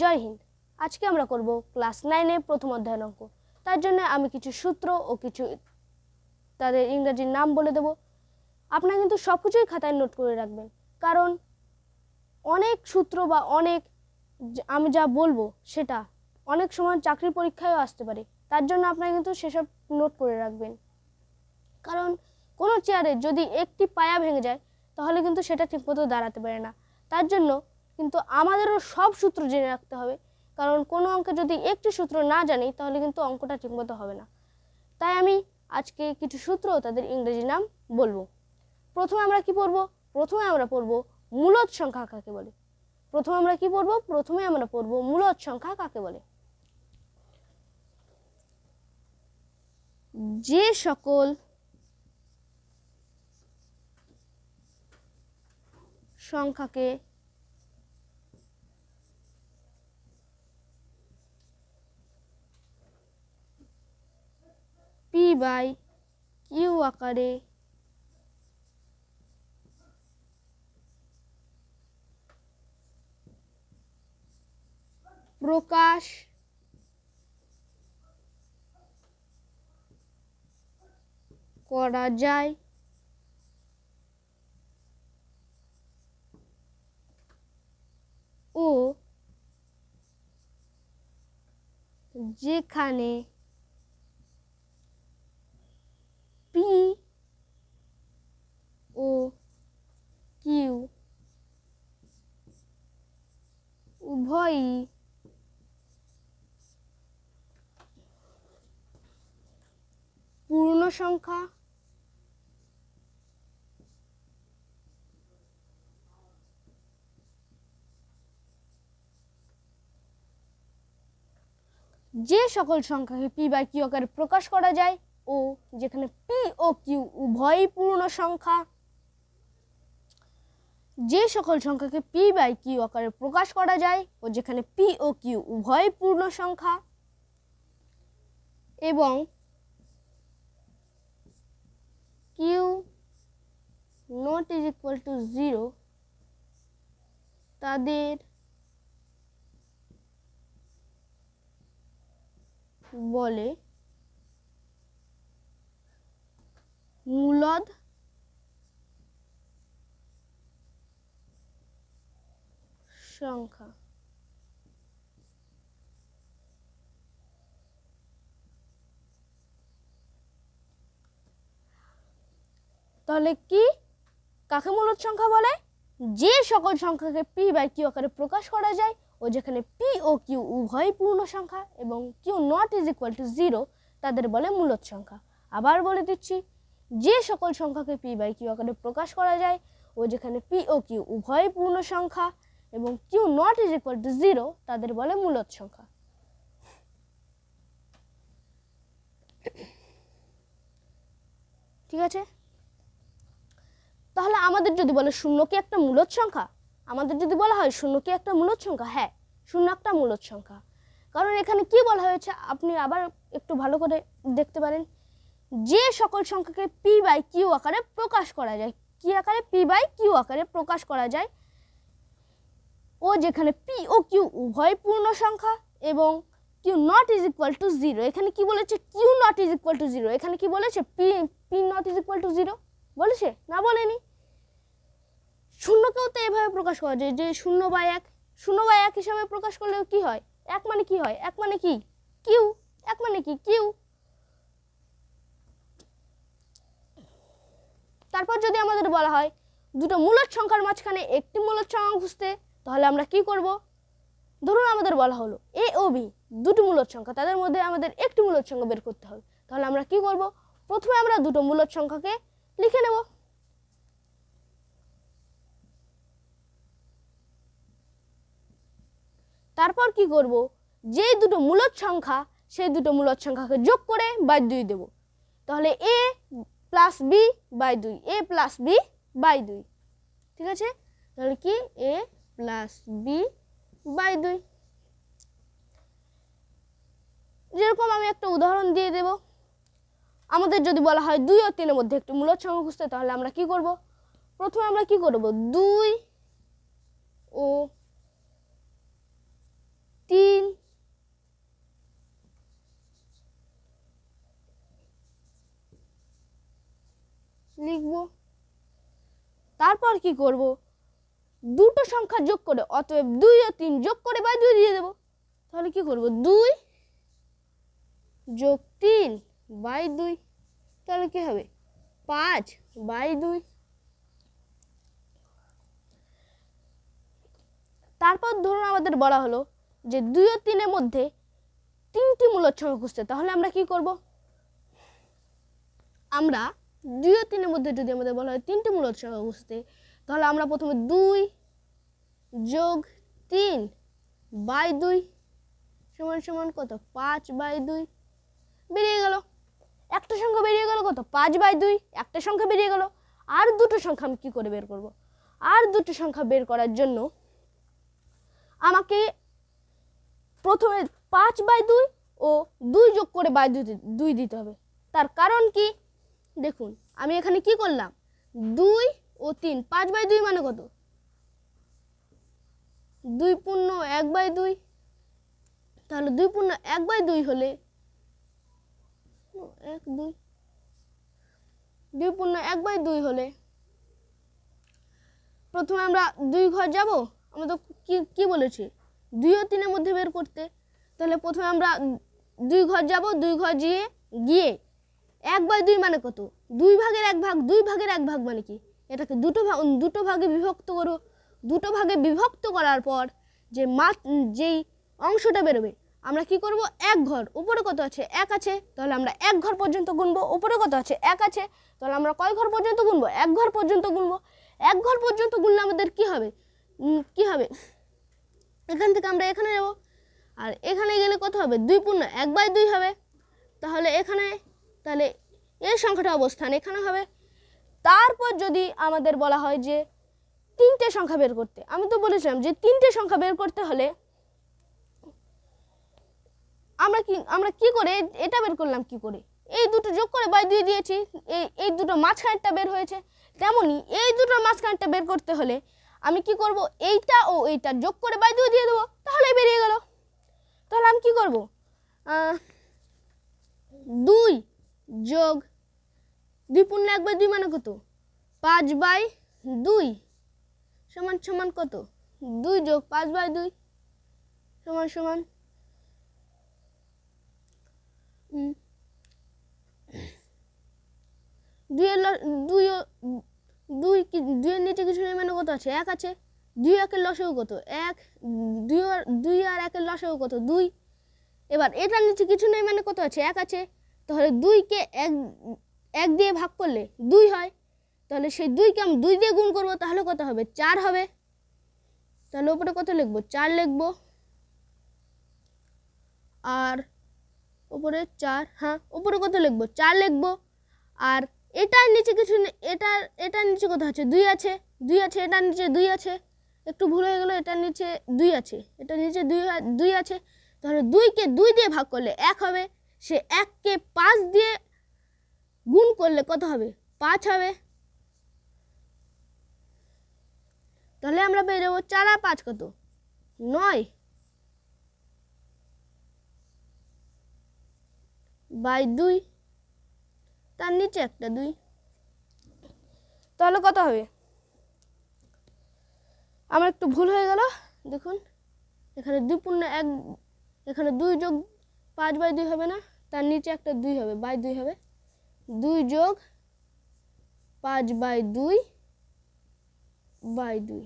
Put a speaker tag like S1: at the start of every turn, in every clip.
S1: জয় হিন্দ। আজকে আমরা করব ক্লাস 9 এর প্রথম অধ্যায়ের অঙ্ক। তার জন্য আমি কিছু সূত্র ও কিছু তাদের ইংরেজি নাম বলে দেব। আপনারা কিন্তু সব কিছুই খাতায় নোট করে রাখবেন, কারণ অনেক সূত্র বা অনেক আমি যা বলবো সেটা অনেক সময় চাকরির পরীক্ষায়ও আসতে পারে। তার জন্য আপনারা কিন্তু সেসব নোট করে রাখবেন, কারণ কোনো চেয়ারে যদি একটি পায়া ভেঙে যায় তাহলে কিন্তু সেটা ঠিকমতো দাঁড়াতে পারে না। তার জন্য কিন্তু আমাদেরও সব সূত্র জেনে রাখতে হবে, কারণ কোনো অঙ্কে যদি একটি সূত্র না জানি তাহলে কিন্তু অঙ্কটা ঠিকমতো হবে না। তাই আমি আজকে কিছু সূত্র ও তাদের ইংরেজি নাম বলবো। প্রথমে আমরা কি পড়ব? প্রথমে আমরা পড়ব মূলদ সংখ্যা কাকে বলে। প্রথমে আমরা পড়ব মূলদ সংখ্যা কাকে বলে। যে সকল সংখ্যাকে p/q আকারে প্রকাশ করা যায় ও যেখানে p ও q উভয়ই পূর্ণ সংখ্যা যে সকল সংখ্যাকে p/q আকারে প্রকাশ করা যায় ও যেখানে p ও q উভয়ই পূর্ণ সংখ্যা। যে সকল সংখ্যাকে p/q আকারে প্রকাশ করা যায় ও যেখানে p ও q উভয়ই পূর্ণ সংখ্যা এবং q not is equal to 0 তাদের বলে মূলদ সংখ্যা। তাহলে কি কাকে মূলদ সংখ্যা বলে? যে সকল সংখ্যাকে p/q আকারে প্রকাশ করা যায় ও যেখানে p ও q উভয়ই পূর্ণ সংখ্যা এবং q not is equal to 0 তাদের বলে মূলদ সংখ্যা। আবার বলে দিচ্ছি, যে সকল সংখ্যাকে p/q আকারে প্রকাশ করা যায় ও যেখানে p ও q উভয়ই পূর্ণ সংখ্যা এবং q not is equal to 0 তাদের বলে মূলদ সংখ্যা। ঠিক আছে, তাহলে আমাদের যদি বলে শূন্য কি একটা মূলদ সংখ্যা, আমাদের যদি বলা হয় শূন্য কি একটা মূলদ সংখ্যা, হ্যাঁ শূন্য একটা মূলদ সংখ্যা। কারণ এখানে কি বলা হয়েছে আপনি আবার একটু ভালো করে দেখতে পারেন। যে সকল সংখ্যাকে p/q আকারে প্রকাশ করা যায়, কি আকারে? p/q আকারে প্রকাশ করা যায় ও যেখানে p ও q উভয় পূর্ণ সংখ্যা এবং q not is equal to 0। এখানে কি বলেছে? q not is equal to 0। এখানে কি বলেছে? p not is equal to 0 বলেছে? না বলেনি। শূন্যকেও তো এভাবে প্রকাশ করা যায় যে 0/1, 0/1 হিসাবে প্রকাশ করলেও কি হয়? 1 মানে কি হয়? 1 মানে কি? q। 1 মানে কি? q। তারপর যদি আমাদের বলা হয় দুটো মূলদ সংখ্যার মাঝখানে একটি মূলদ সংখ্যা খুঁজতে, তাহলে আমরা কি করব? ধরুন আমাদের বলা হলো a ও b দুটো মূলদ সংখ্যা, তাদের মধ্যে আমাদের একটি মূলদ সংখ্যা বের করতে হবে। তাহলে আমরা কি করব? প্রথমে আমরা দুটো মূলদ সংখ্যাকে লিখে নেব। তারপর কি করব? যেই দুটো মূলদ সংখ্যা সেই দুটো মূলদ সংখ্যাকে যোগ করে বাই 2 দেব। তাহলে a plus b by 2, a plus b by 2। ঠিক আছে, তাহলে কি a প্লাস b বাই 2। যেরকম আমি একটা উদাহরণ দিয়ে দেব। আমাদের যদি বলা হয় 2 ও 3 এর মধ্যে একটি মূলদ সংখ্যা খুঁজতে, তাহলে আমরা কি করব? প্রথমে আমরা কি করব? 2 ও লিখব। তারপর কি করব, দুটো সংখ্যা যোগ করে, অতএব 2 ও 3 যোগ করে বাই 2 দিয়ে দেব। তাহলে কি করব, 2 যোগ 3 বাই 2, তাহলে কি হবে 5 বাই 2। তারপর ধরুন আমাদের বলা হলো যে 2 ও 3 এর মধ্যে 3টি মূলদ সংখ্যা খুঁজতে। তাহলে আমরা কি করব, আমরা 2 ও 3 এর মধ্যে যদি আমাদের বলা হয় 3টি মূলদ সংখ্যা খুঁজতে, তাহলে আমরা প্রথমে 2 যোগ 3 বাই 2 সমান সমান কত, 5 বাই 2 বেরিয়ে গেল। একটা সংখ্যা বেরিয়ে গেল কত, 5 বাই 2, একটা সংখ্যা বেরিয়ে গেল। আর দুটো সংখ্যা আমি কী করে বের করব, আর দুটো সংখ্যা বের করার জন্য আমাকে প্রথমে 5 বাই 2 ও 2 যোগ করে বাই 2 দিতে হবে। তার কারণ কি, দেখুন আমি এখানে কি করলাম, 2 ও 3, 5 বাই 2 মানে কত, 2 পূর্ণ 1 বাই 2। তাহলে 2 পূর্ণ 1 বাই 2 হলে 2 পূর্ণ 1 বাই 2 হলে প্রথমে আমরা 2 ঘর যাব। আমরা তো কি বলেছি 2 ও 3 এর মধ্যে বের করতে। তাহলে প্রথমে আমরা 2 ঘর যাব, 2 ঘর গিয়ে 1 বাই 2 মানে কত, 2 ভাগের 1 ভাগ, 2 ভাগের 1 ভাগ মানে কি, এটাকে দুটো ভাগে বিভক্ত করো। দুটো ভাগে বিভক্ত করার পর যেই অংশটা বেরোবে আমরা কি করব, 1 ঘর, উপরে কত আছে 1 আছে, তাহলে আমরা 1 ঘর পর্যন্ত গুনবো। উপরে কত আছে 1 আছে, তাহলে আমরা কয় ঘর পর্যন্ত গুনবো, 1 ঘর পর্যন্ত গুনবো। 1 ঘর পর্যন্ত গুনলে আমাদের কি হবে, এখান থেকে আমরা এখানে যাব, আর এখানে গেলে কত হবে, 2 পূর্ণ 1 বাই 2 হবে। তাহলে এই সংখ্যাটা অবস্থান এখানে হবে। তারপর যদি আমাদের বলা হয় যে 3টে সংখ্যা বের করতে, আমি তো বলেছিলাম যে 3টে সংখ্যা বের করতে হলে আমরা কি করে এটা বের করলাম, কি করে এই দুটো যোগ করে বাই 2 দিয়েছি, এই দুটো মাঝখানেরটা বের হয়েছে। তেমনি এই দুটোর মাঝখানেরটা বের করতে হলে আমি কি করব, এইটা ও এইটা যোগ করে বাই 2 দিয়ে দেবো, তাহলে বেরিয়ে গেল। তাহলে আমি কি করব, 2 যোগ 2 পূর্ণ 1 বাই 2 মানে কত, 5 বাই 2 সমান সমান কত, 2 যোগ 5 বাই 2 সমান সমান 2 এর নিচে কিছু নেই মানে কত আছে, 1 আছে। 2 একের লসাগু কত, 1। 2 আর 1 এর লসাগু কত, 2। এবার এটার নিচে কিছু নেই মানে কত আছে, 1 আছে। তাহলে 2কে 1 দিয়ে ভাগ করলে 2 হয়। তাহলে সেই 2কে আমি 2 দিয়ে গুণ করব, তাহলে কত হবে, 4 হবে। তাহলে উপরে কত লিখবো, 4 লিখবো। আর উপরে 4, হ্যাঁ উপরে কত লিখবো, 4 লিখবো। আর এটার নিচে কিছু, এটার নিচে কত আছে, 2 আছে। 2 আছে, এটার নিচে 2 আছে, একটু ভুল হয়ে গেল, এটার নিচে 2 আছে, এটার নিচে 2 আছে। তাহলে 2কে 2 দিয়ে ভাগ করলে 1 হবে। সে 1কে 5 দিয়ে গুণ করলে কত হবে, 5 হবে। তাহলে আমরা পেয়ে যাবো 4 আর 5 কত, 9 বাই 2, তার নিচে একটা 2। তাহলে কত হবে, আমার একটু ভুল হয়ে গেল, দেখুন এখানে 2 পূর্ণ 1, এখানে 2 যোগ 5 বাই 2 হবে না, তার নিচে একটা 2 হবে, বাই 2 হবে। 2 যোগ 5 বাই 2 বাই 2।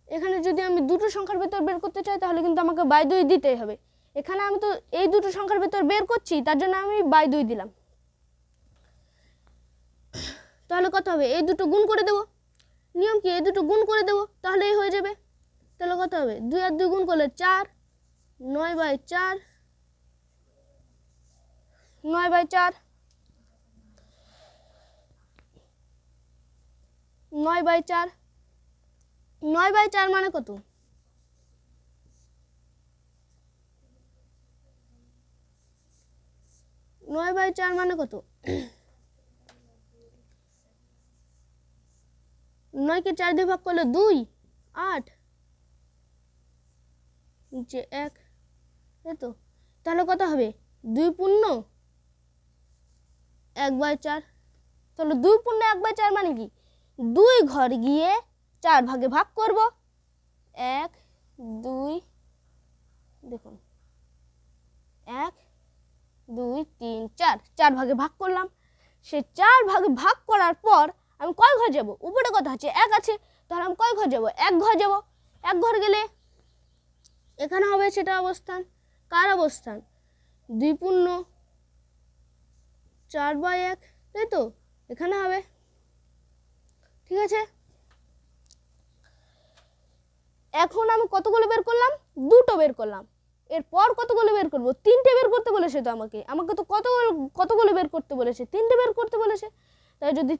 S1: এখানে যদি আমি দুটো সংখ্যার ভেতর বের করতে চাই তাহলে কিন্তু আমাকে বাই 2 দিতেই হবে। এখানে আমি তো এই দুটো সংখ্যার ভেতর বের করছি, তার জন্য আমি বাই 2 দিলাম। তাহলে কত হবে, এই দুটো গুণ করে দেব, নিয়ম কি এই দুটো গুণ করে দেব, তাহলেই হয়ে যাবে। তাহলে কত হবে, 2 আর 2 গুণ করলে 4, 9 বাই 4, 9 বাই 4, 9 বাই 4, 9 বাই 4 মানে কত, 9 বাই 4 মানে কত, 9কে 4 দিয়ে ভাগ করলে 2, 8, নিচে 1, তাই তো। তাহলে কত হবে, 2 পূর্ণ 1/4। তাহলে 2 × 1/4 মানে কি 2 ঘর গিয়ে 4 ভাগে ভাগ করব। 1 2 দেখুন 1 2 3 4 4 ভাগে ভাগ করলাম। সে 4 ভাগে ভাগ করার পর আমি কয় ঘর যাব? উপরে কত আছে? 1 আছে। তাহলে আমি কয় ঘর যাব? 1 ঘর যাব। 1 ঘর গেলে এখানে হবে সেটা অবস্থান। কার অবস্থান? 2 × 4/1, তাই তো? এখানে হবে। ঠিক আছে, এখন আমি কতগুলো বের করলাম? 2টো বের করলাম। এরপর কতগুলো বের করব? 3টে বের করতে বলেছে তো আমাকে তো কতগুলো বের করতে বলেছে? 3টে বের করতে বলেছে। তাই যদি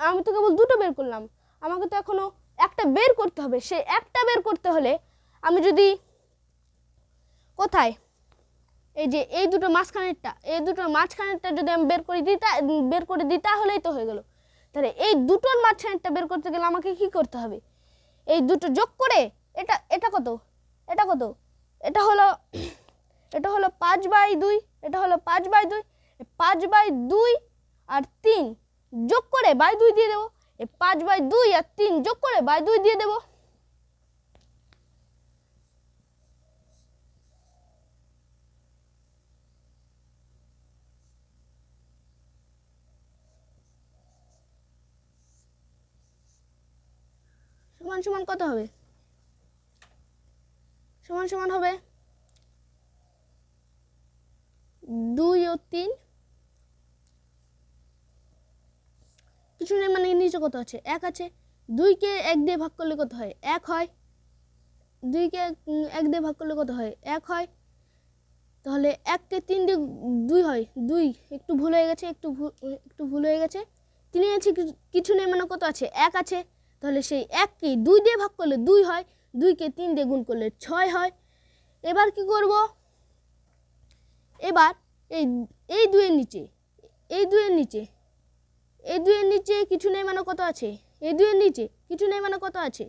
S1: আমি তো কেবল 2টো বের করলাম, আমাকে তো এখনো একটা বের করতে হবে। সেই একটা বের করতে হলে আমি যদি কোথায় এই যে এই দুটোর মাঝখানেরটা যদি আমি বের করে দিই তাহলেই তো হয়ে গেল। তাহলে এই দুটোর মাঝখানেরটা বের করতে গেলে আমাকে কি করতে হবে? এই দুটো যোগ করে এটা কত? এটা কত? এটা হলো 5/2। এটা হলো 5/2। 5/2 আর 3 যোগ করে 2 দিয়ে দেবো। এই 5/2 আর 3 যোগ করে 2 দিয়ে দেবো। সমান সমান কত হবে? সমান সমান হবে 2 ও 3। কিছু নেই মানে নিচে কত আছে? 1 আছে। 2কে 1 দিয়ে ভাগ করলে কত হয়? 1 হয়। 2কে 1 দিয়ে ভাগ করলে কত হয়? 1 হয়। তাহলে 1কে 3 দিয়ে 2 হয়। 2 একটু ভুল হয়ে গেছে, একটু ভুল হয়ে গেছে। 3 আছে, কিছু নেই মানে কত আছে? 1 আছে। তাহলে সেই 1কে 2 দিয়ে ভাগ করলে 2 হয়। 2কে 3 দিয়ে গুণ করলে 6 হয়। এবার কি করব? এবার এই 2 এর নিচে কিছু নেই মানে কত আছে? এই 2 এর নিচে কিছু নেই মানে কত আছে?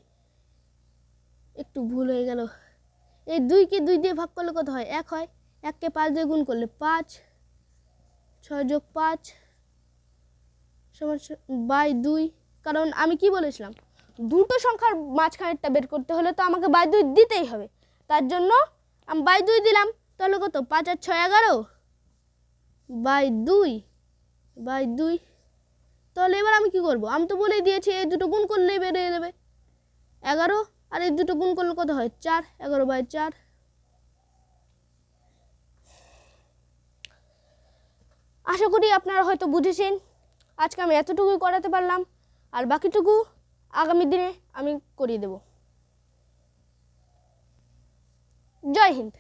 S1: একটু ভুল হয়ে গেল। এই 2কে 2 দিয়ে ভাগ করলে কত হয়? 1 হয়। 1কে 5 দিয়ে গুণ করলে 5। 6 + 5 = 2। কারণ আমি কি বলেছিলাম? দুটো সংখ্যার মাঝখানেরটা বের করতে হলে তো আমাকে 2 দিতেই হবে। তার জন্য আমি 2 দিলাম। তাহলে কত? 5 আর 6 11 2 তাহলে এবার আমি কি করব? আমি তো বলেই দিয়েছি এই দুটো গুণ করলেই বেরিয়ে যাবে 11। আর এই দুটো গুণ করলে কত হয়? 4। 11/4। আশা করি আপনারা হয়তো বুঝেছেন। আজকে আমি এতটুকুই করাতে পারলাম, আর বাকিটুকু আগামী দিনে আমি করিয়ে দেব। জয় হিন্দ।